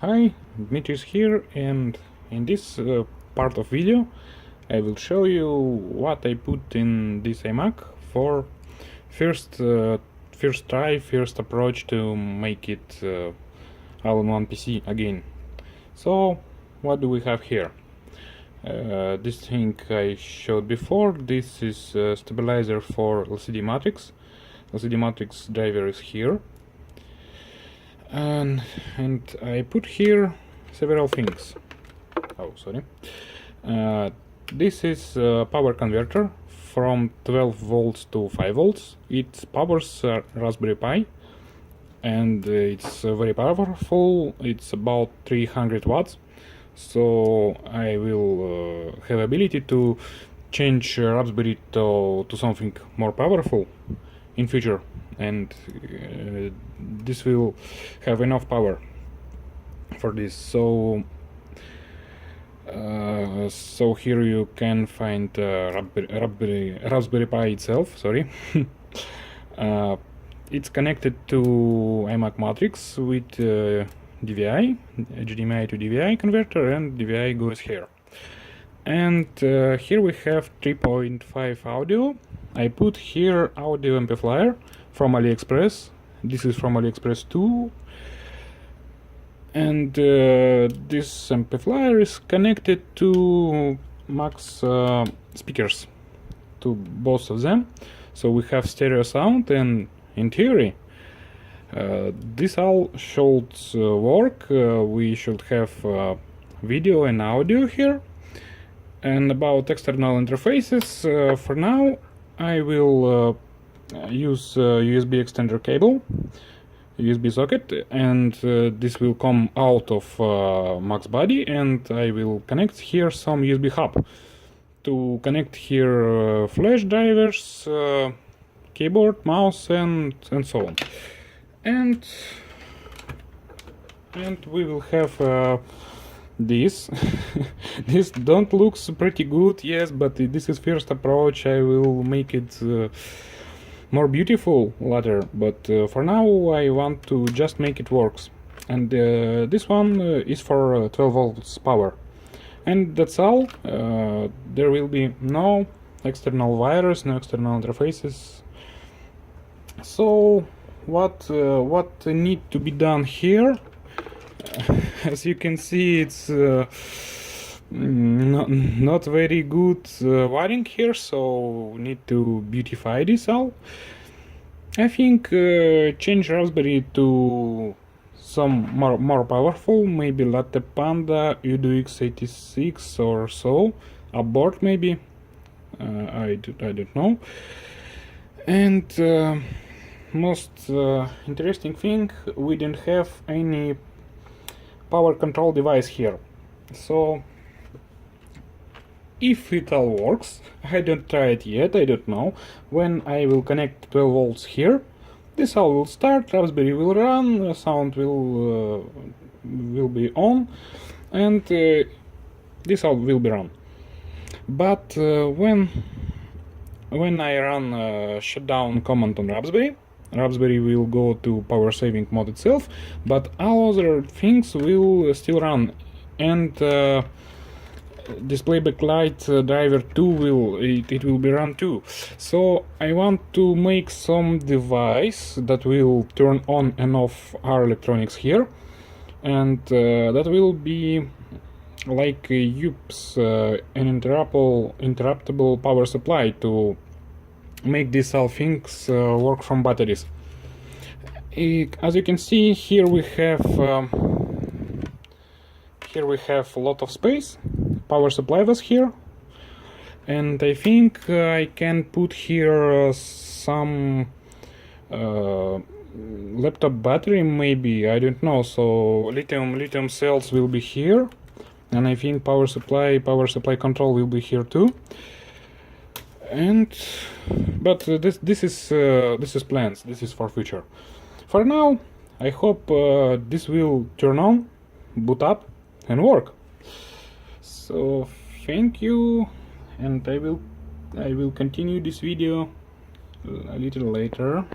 Hi, Dmitry is here, and in this part of video I will show you what I put in this iMac for first first approach to make it all-in-one PC again. So what do we have here? This thing I showed before. This is a stabilizer for LCD matrix. LCD matrix driver is here. And I put here several things. Oh, sorry. This is a power converter from 12 volts to 5 volts. It powers Raspberry Pi, and it's very powerful. It's about 300 watts. So I will have ability to change Raspberry to something more powerful in future, and this will have enough power for this. So here you can find Raspberry Pi itself. Sorry. It's connected to iMac matrix with DVI, HDMI to DVI converter, and DVI goes here. And here we have 3.5 audio. I put here audio amplifier from AliExpress. This is from AliExpress too. And this amplifier is connected to Mac's speakers, to both of them. So we have stereo sound, and in theory this all should work. We should have video and audio here. And about external interfaces, for now I will use USB extender cable, USB socket, and this will come out of Mac's body, and I will connect here some USB hub to connect here flash drivers, keyboard, mouse, and so on. And we will have this. This don't looks pretty good, yes, but this is first approach. I will make it more beautiful later, but for now I want to just make it works. And this one is for 12 volts power, and that's all. There will be no external wires, no external interfaces. So what need to be done here? As you can see, it's not very good wiring here, so need to beautify this all. I think change Raspberry to some more powerful, maybe Latte Panda, Udo x86 or so, a board maybe. I don't know. And most interesting thing, we didn't have any power control device here. So if it all works, I don't try it yet, I don't know. When I will connect 12 volts here, this all will start, Raspberry will run, sound will be on, and this all will be run. But when I run shutdown command on Raspberry will go to power saving mode itself, but all other things will still run, and display backlight driver 2 will be run too. So I want to make some device that will turn on and off our electronics here, and that will be like UPS, an interruptible power supply to make these all things work from batteries. As you can see, here we have a lot of space. Power supply was here, and I think I can put here some laptop battery, maybe, I don't know. So lithium cells will be here, and I think power supply control will be here too. But this is plans. This is for future. For now, I hope this will turn on, boot up, and work. So thank you, and I will continue this video a little later.